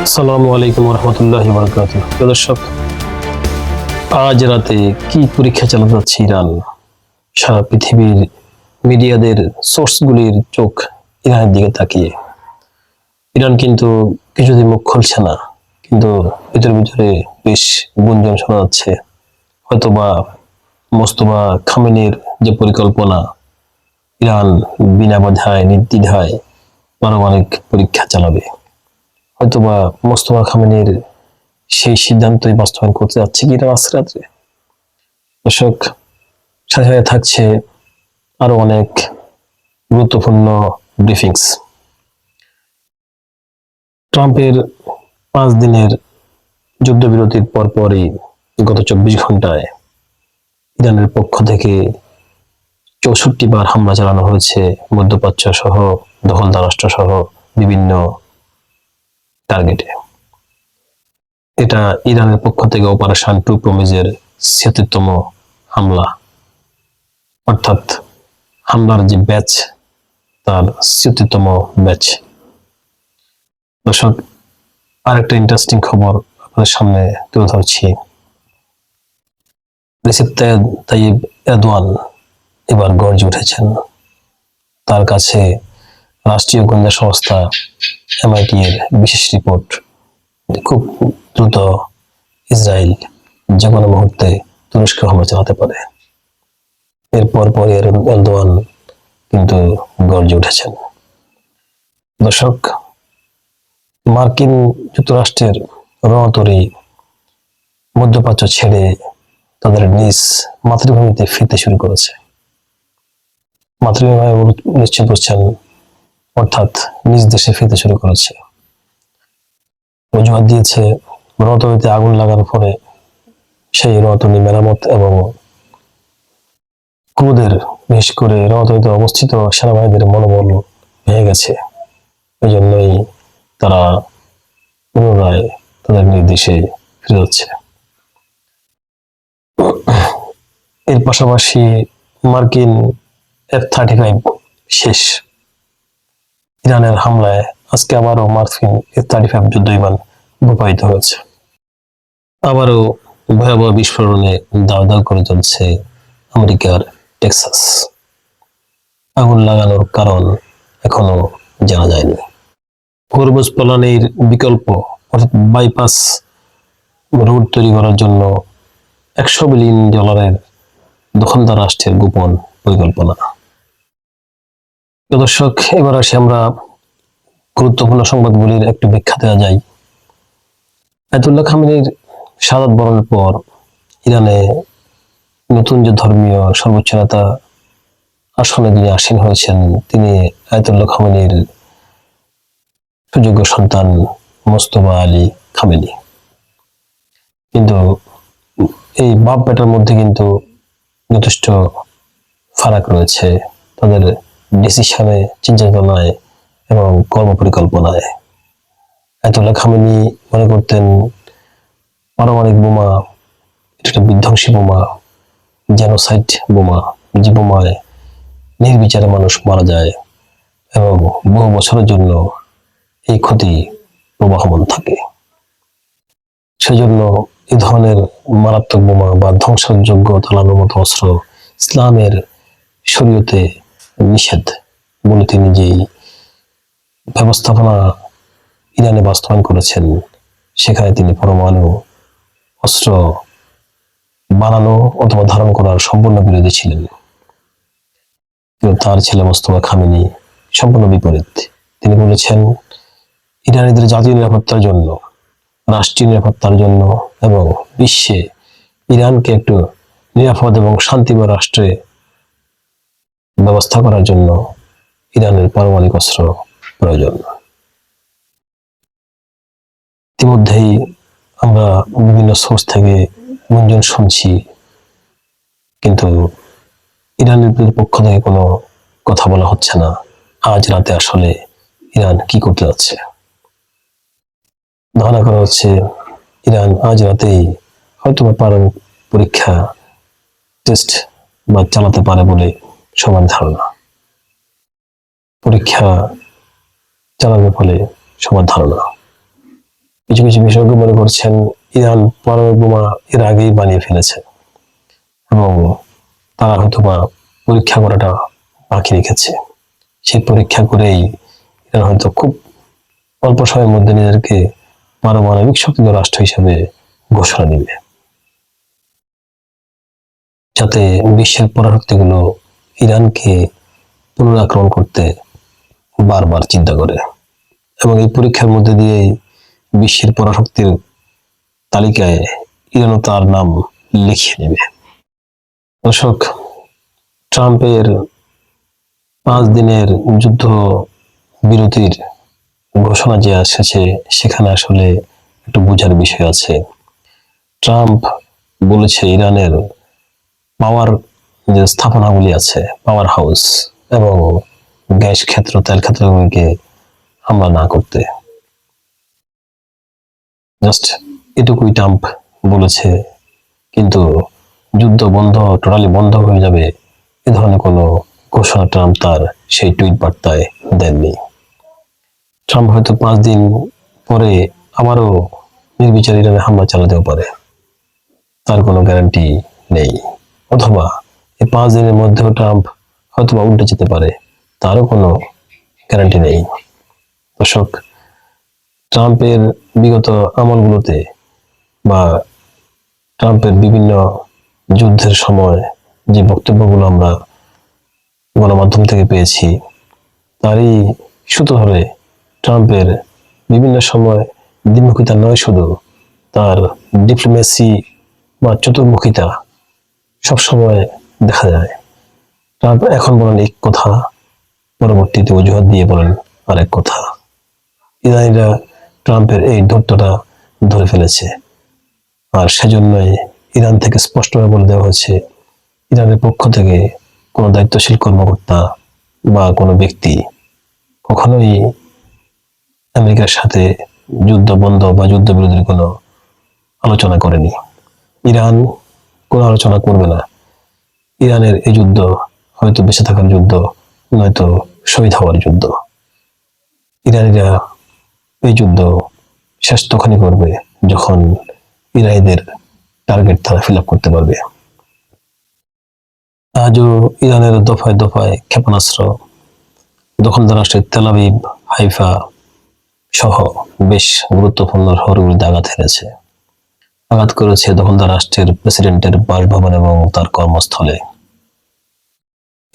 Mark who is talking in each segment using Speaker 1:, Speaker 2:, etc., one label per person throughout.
Speaker 1: আসসালামু আলাইকুম রহমতুল্লাহি বারাকাতুহু। প্রিয় দর্শক, আজ রাতে কি পরীক্ষা চালাতে যাচ্ছে ইরান? সারা পৃথিবীর মিডিয়াদের সোর্সগুলির চোখ ইরানের দিকে তাকিয়ে। ইরান কিন্তু কিছুদিন মুখ খুলছে না, কিন্তু ভিতরে ভিতরে বেশ গুঞ্জন শোনা যাচ্ছে। হয়তোবা মোস্তফা খামেনির যে পরিকল্পনা, ইরান বিনা বাধায় নির্দ্বিধায় পারমাণবিক পরীক্ষা চালাবে, হয়তোবা মোস্তফা খামেনির সেই সিদ্ধান্তই বাস্তবায়ন করতে যাচ্ছে কি এটা আজকে রাত্রে। দর্শক, সাথে সাথে থাকছে আরো অনেক গুরুত্বপূর্ণ ব্রিফিংস। ট্রাম্পের 5 দিনের যুদ্ধবিরতির পরপরই গত 24 ঘন্টায় ইরানের পক্ষ থেকে 64 বার হামলা চালানো হয়েছে মধ্যপ্রাচ্য সহ দখলদার রাষ্ট্র সহ বিভিন্ন টার্গেটে। এটা ইরানের পক্ষ থেকে অপারেশন ট্রু প্রমিজের 76তম হামলা, অর্থাৎ হামলার যে ব্যাচ তার 76তম ব্যাচ। দর্শক, আরেকটা ইন্টারেস্টিং খবর আপনাদের সামনে তুলে ধরছি। রিসেপ তাইয়িপ এরদোয়ান এবার গর্জে উঠেছেন। তার কাছে রাষ্ট্রীয় গোয়েন্দা সংস্থা MIT এর বিশেষ রিপোর্ট, খুব দ্রুত ইসরায়েল যে কোনো মুহূর্তে তুরস্কে হামলা চালাতে পারে। এরপর পরে এরদোয়ান কিন্তু গর্জে উঠেছেন। দর্শক, মার্কিন যুক্তরাষ্ট্রের রণতরী মধ্যপ্রাচ্য ছেড়ে তাদের নিজ মাতৃভূমিতে ফিরতে শুরু করেছে। মাতৃভূমি নিশ্চয় করছেন, অর্থাৎ নিজ দেশে ফিরতে শুরু করেছে। অজুহাত দিয়েছে রণতরীতে আগুন লাগার পরে সেই রণতরী মেরামত এবং ক্রুদের, বিশেষ করে রণতরীতে অবস্থিত সেনাবাহিনীদের মনোবল ভেঙে গেছে। এই জন্যই তারা পুনরায় তাদের নিজ দেশে ফিরে যাচ্ছে। এর পাশাপাশি মার্কিন F-35 শেষ। ইরানের হামলায় আজকে আবারও মার্কিন F-35 যুদ্ধ বিমান ভূপাতিত হয়েছে। আবারও ভয়াবহ বিস্ফোরণে দাউ দাউ করে চলছে আমেরিকার টেক্সাস। আগুন লাগানোর কারণ এখনো জানা যায়নি। হরমুজ প্রণালীর বিকল্প অর্থাৎ বাইপাস রুট তৈরি করার জন্য $100 বিলিয়ন দখলদার রাষ্ট্রের গোপন পরিকল্পনা। দর্শক, এবার আসি আমরা গুরুত্বপূর্ণ সংবাদগুলির একটু ব্যাখ্যা দেওয়া যায়। আয়াতুল্লাহ খামেনির শাহাদাত বরণের পর ইরানে নতুন যে ধর্মীয় সর্বোচ্চ নেতা আসনে যিনি আসীন হয়েছেন, তিনি আয়াতুল্লাহ খামেনির সুযোগ্য সন্তান মোস্তফা আলী খামেনি। কিন্তু এই বাপ বেটার মধ্যে কিন্তু যথেষ্ট ফারাক রয়েছে তাদের ডিসিশনে, চিন্তাভাবনায় এবং কর্মপরিকল্পনায়। আয়াতুল্লাহ খামেনি মনে করতেন পারমাণবিক বোমা একটা বিধ্বংসী বোমা, জেনোসাইড বোমা, যে বোমায় নির্বিচারে মানুষ মারা যায় এবং বহু বছরের জন্য এই ক্ষতি প্রবাহমান থাকে। সেজন্য এই ধরনের মারাত্মক বোমা বা ধ্বংসযোগ্য চালানোর মতো অস্ত্র ইসলামের শরীয়তে নিষেধ বলে তিনি যেই ব্যবস্থাপনা ইরানে বাস্তবায়ন করেছেন, সেখানে তিনি পরমাণু অস্ত্র বানানো অথবা ধারণ করার সম্পূর্ণ বিরোধী ছিলেন। কিন্তু তার ছেলে মোস্তফা খামেনি সম্পূর্ণ বিপরীত। তিনি বলেছেন ইরানিদের জাতীয় নিরাপত্তার জন্য, রাষ্ট্রীয় নিরাপত্তার জন্য এবং বিশ্বে ইরানকে একটু নিরাপদ এবং শান্তিময় রাষ্ট্রে ব্যবস্থা করার জন্য ইরানের পারমাণবিক অস্ত্র প্রয়োজন। ইতিমধ্যেই আমরা বিভিন্ন সোর্স থেকে গুঞ্জন শুনছি, কিন্তু ইরানের পক্ষ থেকে কোনো কথা বলা হচ্ছে না আজ রাতে আসলে ইরান কি করতে যাচ্ছে। ধারণা করা হচ্ছে ইরান আজ রাতেই হয়তো পারমাণবিক পরীক্ষা টেস্ট বা চালাতে পারে বলে সবার ধারণা। পরীক্ষা চালাবে বলে সবার ধারণা। কিছু কিছু বিশেষজ্ঞ মনে করছেন ইরান পরমাণু বোমা এর আগেই বানিয়ে ফেলেছে এবং তারা হয়তোবা পরীক্ষা করাটা বাকি রেখেছে। সেই পরীক্ষা করেই ইরান হয়তো খুব অল্প সময়ের মধ্যে নিজেদেরকে পারমাণবিক শক্তিধর রাষ্ট্র হিসেবে ঘোষণা দিবে, যাতে বিশ্বের পরাশক্তিগুলো ইরানকে পুনরাক্রমণ করতে বারবার চিন্তা করে এবং এই পরীক্ষার মধ্যে দিয়েই বিশ্বের পরাশক্তির তালিকায় ইরানও তার নাম লিখিয়ে নেবে। দর্শক, ট্রাম্পের 5 দিনের যুদ্ধ বিরতির ঘোষণা যে এসেছে সেখানে আসলে একটু বোঝার বিষয় আছে। ট্রাম্প বলেছে ইরানের পাওয়ার যে স্থাপনাগুলি আছে, পাওয়ার হাউস এবং গ্যাস ক্ষেত্র, তেল ক্ষেত্রগুলিকে হামলা না করতে। জাস্ট এটুকুই ট্রাম্প বলেছে, কিন্তু যুদ্ধ বন্ধ, টোটালি বন্ধ হয়ে যাবে এ ধরনের কোনো ঘোষণা ট্রাম্প তার সেই টুইট বার্তায় দেননি। ট্রাম্প হয়তো 5 দিন পরে আবারও নির্বিচারে ইরানে হামলা চালাতেও পারে, তার কোনো গ্যারান্টি নেই। অথবা এই 5 দিনের মধ্যেও ট্রাম্প হয়তো উল্টে যেতে পারে, তারও কোনো গ্যারান্টি নেই। দর্শক, ট্রাম্পের বিগত আমলগুলোতে বা ট্রাম্পের বিভিন্ন যুদ্ধের সময় যে বক্তব্যগুলো আমরা গণমাধ্যম থেকে পেয়েছি, তারই সুতো ধরে ট্রাম্পের বিভিন্ন সময় দ্বিমুখিতা নয়, শুধু তার ডিপ্লোমেসি বা চতুর্মুখিতা সবসময় দেখা যায়। ট্রাম্প এখন বলেন এক কথা, পরবর্তীতে অজুহাত দিয়ে বলেন আরেক কথা। ইরানিরা ট্রাম্পের এই ধৈর্যটা ধরে ফেলেছে, আর সেজন্যই ইরান থেকে স্পষ্টভাবে বলে দেওয়া হয়েছে, ইরানের পক্ষ থেকে কোনো দায়িত্বশীল কর্মকর্তা বা কোনো ব্যক্তি কখনোই আমেরিকার সাথে যুদ্ধ বন্ধ বা যুদ্ধবিরতির কোনো আলোচনা করেনি। ইরান কোনো আলোচনা করবে না। ইরানের এই যুদ্ধ হয়তো বেঁচে থাকার যুদ্ধ, নয়তো শহীদ হওয়ার যুদ্ধ। ইরানিরা এই যুদ্ধ শেষ তখনই করবে যখন ইরানিদের টার্গেট তারা ফিল আপ করতে পারবে। আজও ইরানের দফায় দফায় ক্ষেপণাস্ত্র দখলদার রাষ্ট্রের তেল আবিব, হাইফা সহ বেশ গুরুত্বপূর্ণ শহরগুলিতে আঘাত হেনেছে। আঘাত করেছে দখলদার রাষ্ট্রের প্রেসিডেন্টের বাসভবন এবং তার কর্মস্থলে।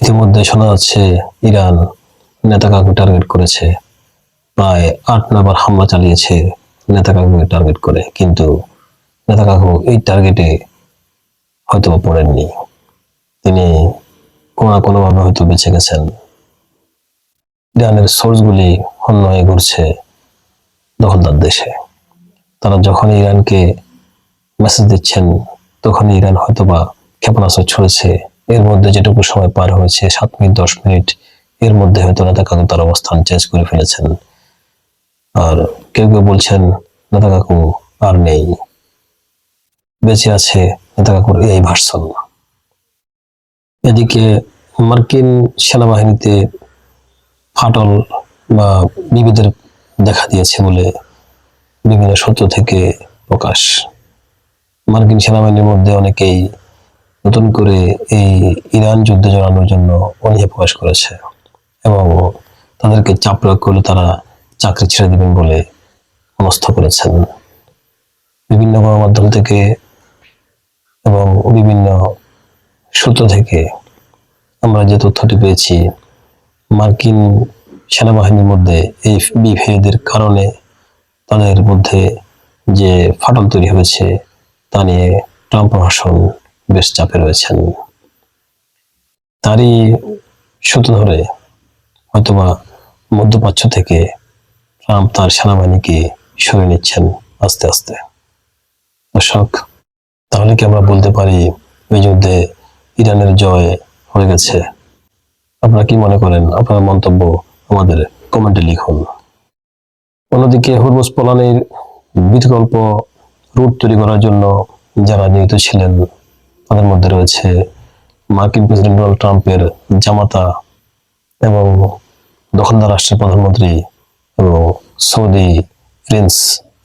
Speaker 1: ইতিমধ্যে শোনা যাচ্ছে ইরান নেতাকাকে টার্গেট করেছে, প্রায় 8-9 বার হামলা চালিয়েছে নেতাকাকে টার্গেট করে, কিন্তু নেতাকাকু এই টার্গেটে হয়তো পড়েননি। তিনি কোনো না কোনোভাবে হয়তো বেঁচে গেছেন। ইরানের সোর্সগুলি হন্য হয়ে ঘুরছে দখলদার দেশে। তারা যখন ইরানকে মেসেজ দিচ্ছেন, তখন ইরান হয়তোবা ক্ষেপণাস্ত্র ছুড়েছে। এর মধ্যে যেটুকু সময় পার হয়েছে 7 মিনিট 10 মিনিট, এর মধ্যে হয়তো নেতাকাকু তার অবস্থান চেঞ্জ করে ফেলেছেন। আর কেউ কেউ বলছেন নেতাকাকু আর নেই, বেঁচে আছে নেতাকাকুর এই ভার্সন। এদিকে মার্কিন সেনাবাহিনীতে ফাটল বা বিভেদের দেখা দিয়েছে বলে বিভিন্ন সূত্র থেকে প্রকাশ। মার্কিন সেনাবাহিনীর মধ্যে অনেকেই নতুন করে এই ইরান যুদ্ধে জড়ানোর জন্য অনীহা প্রকাশ করেছে এবং তাদেরকে চাপ প্রয়োগ করলে তারা চাকরি ছেড়ে দিবেন বলে মনস্থ করেছেন। বিভিন্ন গণমাধ্যম থেকে এবং বিভিন্ন সূত্র থেকে আমরা যে তথ্যটি পেয়েছি, মার্কিন সেনাবাহিনীর মধ্যে এই বিভেদের কারণে তাদের মধ্যে যে ফাটল তৈরি হয়েছে তা নিয়ে ট্রাম্প প্রশাসন বেশ চাপে রয়েছেন। তারই সূত্র ধরে হয়তোবা মধ্যপ্রাচ্য থেকে ট্রাম্প তার সেনাবাহিনীকে সরিয়ে নিচ্ছেন আস্তে আস্তে। দর্শক, তাহলে কি আমরা বলতে পারি এই যুদ্ধে ইরানের জয় হয়ে গেছে? আপনারা কি মনে করেন? আপনার মন্তব্য আমাদের কমেন্টে লিখুন। অন্যদিকে হরমুজ প্রণালীর বিকল্প রুট তৈরি করার জন্য যারা নিয়োজিত ছিলেন, তাদের মধ্যে রয়েছে মার্কিন প্রেসিডেন্ট ডোনাল্ড ট্রাম্পের জামাতা এবং দখলদার রাষ্ট্রের প্রধানমন্ত্রী এবং সৌদি প্রিন্স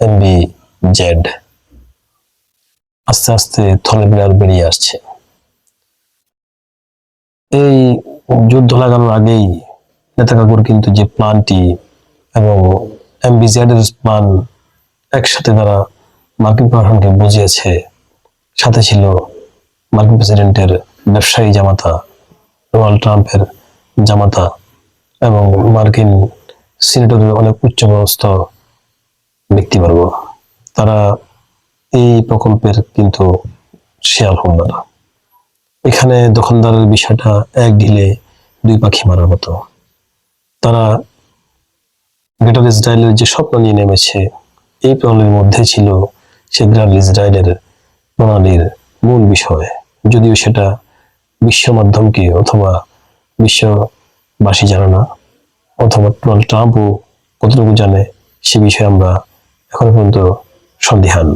Speaker 1: এমবি জেড আস্তে আস্তে থলেবিলার বেরিয়ে আসছে। এই যুদ্ধ লাগানোর আগেই নেতাকাকুর কিন্তু যে প্ল্যানটি এবং এমবিজেড এর প্ল্যান একসাথে তারা মার্কিন প্রশাসনকে বুঝিয়েছে। সাথে ছিল মার্কিন প্রেসিডেন্টের ব্যবসায়ী জামাতা, ডোনাল্ড ট্রাম্পের জামাতা এবং মার্কিন সিনেটরের অনেক উচ্চপদস্থ ব্যক্তিবর্গ। তারা এই প্রকল্পের কিন্তু শেয়ার হোল্ডার। এখানে দখলদারের বিষয়টা এক ঢিলে দুই পাখি মারার মতো। তারা গ্রেটার ইসরায়েলের যে স্বপ্ন নিয়ে নেমেছে, এই প্রণালীর মধ্যে ছিল সে গ্রেটার ইসরায়েলের প্রণালীর মূল বিষয়। যদিও সেটা বিশ্ব মাধ্যমকে অথবা বিশ্ববাসী জানে না, অথবা ডোনাল্ড ট্রাম্পও কতটুকু জানে সে বিষয়ে আমরা এখন পর্যন্ত সন্দিহান।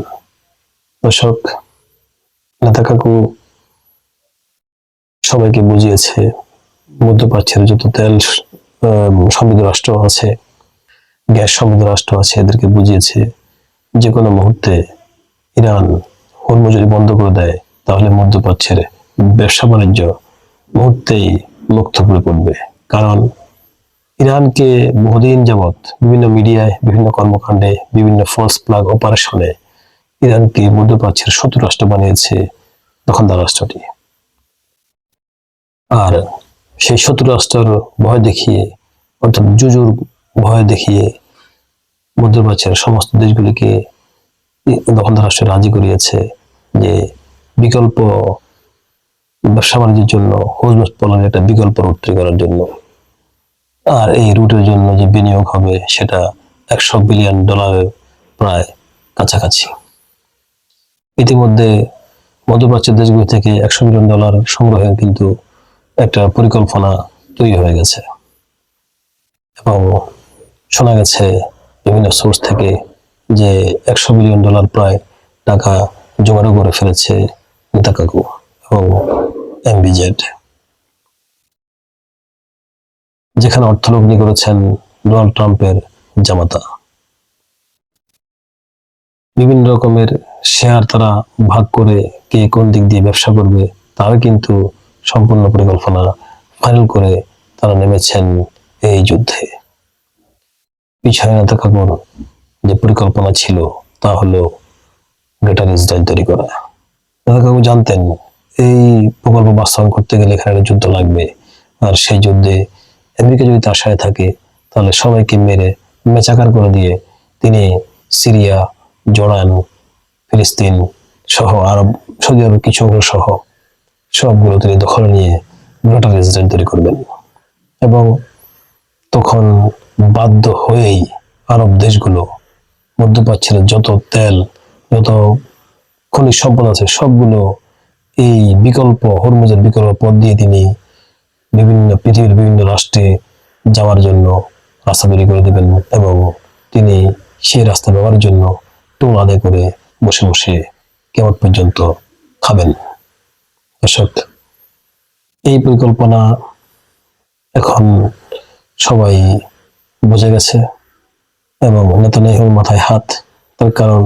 Speaker 1: দর্শক, নেতাকাকু সবাইকে বুঝিয়েছে মধ্যপ্রাচ্যের যত তেল সমৃদ্ধ রাষ্ট্র আছে, গ্যাস সমৃদ্ধ রাষ্ট্র আছে, এদেরকে বুঝিয়েছে যে কোনো মুহূর্তে ইরান হরমুজ যদি বন্ধ করে দেয় তাহলে মধ্যপ্রাচ্যের ব্যবসা বাণিজ্য মুহূর্তেই মুক্ত করে পড়বে। কারণ ইরানকে বহুদিন যাবৎ বিভিন্ন মিডিয়ায়, বিভিন্ন কর্মকাণ্ডে, বিভিন্ন ফলস প্লাগ অপারেশনে ইরানকে মধ্যপ্রাচ্যের শত্রু রাষ্ট্র বানিয়েছে দখলদার রাষ্ট্রটি। আর সেই শত্রু রাষ্ট্রের ভয় দেখিয়ে, অর্থাৎ জুজুর ভয় দেখিয়ে মধ্যপ্রাচ্যের সমস্ত দেশগুলিকে দখলদার রাষ্ট্র রাজি করিয়েছে যে বিকল্প ব্যবসা বাণিজ্যের জন্য হরমুজ প্রণালীর একটা বিকল্প রুট তৈরি করার জন্য। আর এই রুটের জন্য যে বিনিয়োগ হবে সেটা $100 বিলিয়ন প্রায় কাছাকাছি। ইতিমধ্যে মধ্যপ্রাচ্যের দেশগুলি থেকে $100 বিলিয়ন সংগ্রহের কিন্তু একটা পরিকল্পনা তৈরি হয়ে গেছে এবং শোনা গেছে বিভিন্ন সোর্স থেকে যে $100 বিলিয়ন প্রায় টাকা জোগাড় করে ফেলেছে নেতাকাকু এবং এমবিজেড, যেখানে অর্থলগ্নি করেছেন ডোনাল্ড ট্রাম্পের জামাতা। বিভিন্ন রকমের শেয়ার তারা ভাগ করে কে কোন দিক দিয়ে ব্যবসা করবে তার কিন্তু সম্পূর্ণ পরিকল্পনা ফাইনাল করে তারা নেমেছেন এই যুদ্ধে। পিছনে নেতাকাকুর যে পরিকল্পনা ছিল তা হলো গ্রেটার ইসরায়েল তৈরি করা। নেতাকাকু জানতেন এই প্রকল্প বাস্তবায়ন করতে গেলে এখানে যুদ্ধ লাগবে, আর সেই যুদ্ধে আমেরিকা যদি তার সাথে থাকে তাহলে সবাইকে মেরে মেচাকার করে দিয়ে তিনি সিরিয়া, জর্ডান, ফিলিস্তিন সহ আরব, সৌদি আরব কিছু সহ সবগুলো তিনি দখলে নিয়ে গ্রেটার ইসরায়েল তৈরি করবেন। এবং তখন বাধ্য হয়েই আরব দেশগুলো মধ্যপ্রাচ্যের যত তেল, যত খনিজ সম্পদ আছে সবগুলো এই বিকল্প হরমুজের বিকল্প পথ দিয়ে তিনি পৃথিবীর বিভিন্ন রাষ্ট্রে যাওয়ার জন্য রাস্তা তৈরি করে দেবেন এবং তিনি সেই রাস্তা ব্যবহারের জন্য টোল আদায় করে বসে বসে কেমন পর্যন্ত খাবেন। দর্শক, এই পরিকল্পনা এখন সবাই বুঝে গেছে এবং নেতানিয়াহুর মাথায় হাত। তার কারণ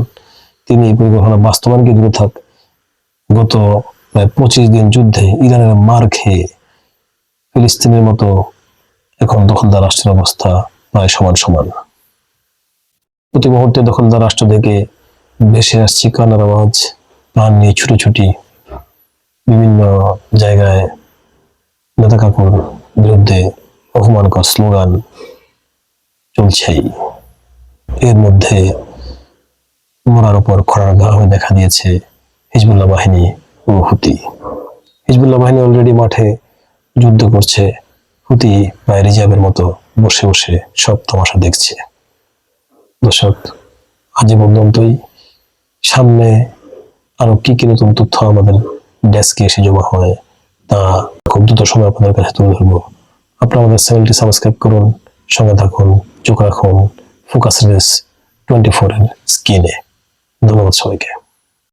Speaker 1: তিনি এই পরিকল্পনা বাস্তবায়নকে দূরে থাক, গত প্রায় 25 দিন যুদ্ধে ইরানের মার খেয়ে ফিলিস্তিনের মতো এখন দখলদার রাষ্ট্রের অবস্থা প্রায় সমান সমান। প্রতি মুহূর্তে দখলদার রাষ্ট্র থেকে ভেসে আসছে কান্নার আওয়াজ, প্রাণ নিয়ে ছুটোছুটি, বিভিন্ন জায়গায় নেতাকাকুর বিরুদ্ধে অপমানকর স্লোগান চলছেই। এর মধ্যে মোরার উপর খরার ঘা হয়ে দেখা দিয়েছে হিজবুল্লাহ বাহিনী ও হুতি। হিজবুল্লাহ বাহিনী অলরেডি মাঠে যুদ্ধ করছে, হুতি প্রায় রিজার্ভের মতো বসে বসে সব তামাশা দেখছে। দর্শক, আজ পর্যন্তই। সামনে আরো কি কি নতুন তথ্য আমাদের ডেস্কে এসে জমা হয় তা খুব দ্রুত সময় আপনাদের কাছে তুলে ধরবো। আপনারা আমাদের চ্যানেলটি সাবস্ক্রাইব করুন, সঙ্গে থাকুন, চোখ রাখুন ফোকাস রেস 24 এর স্ক্রিনে। ধন্যবাদ সবাইকে।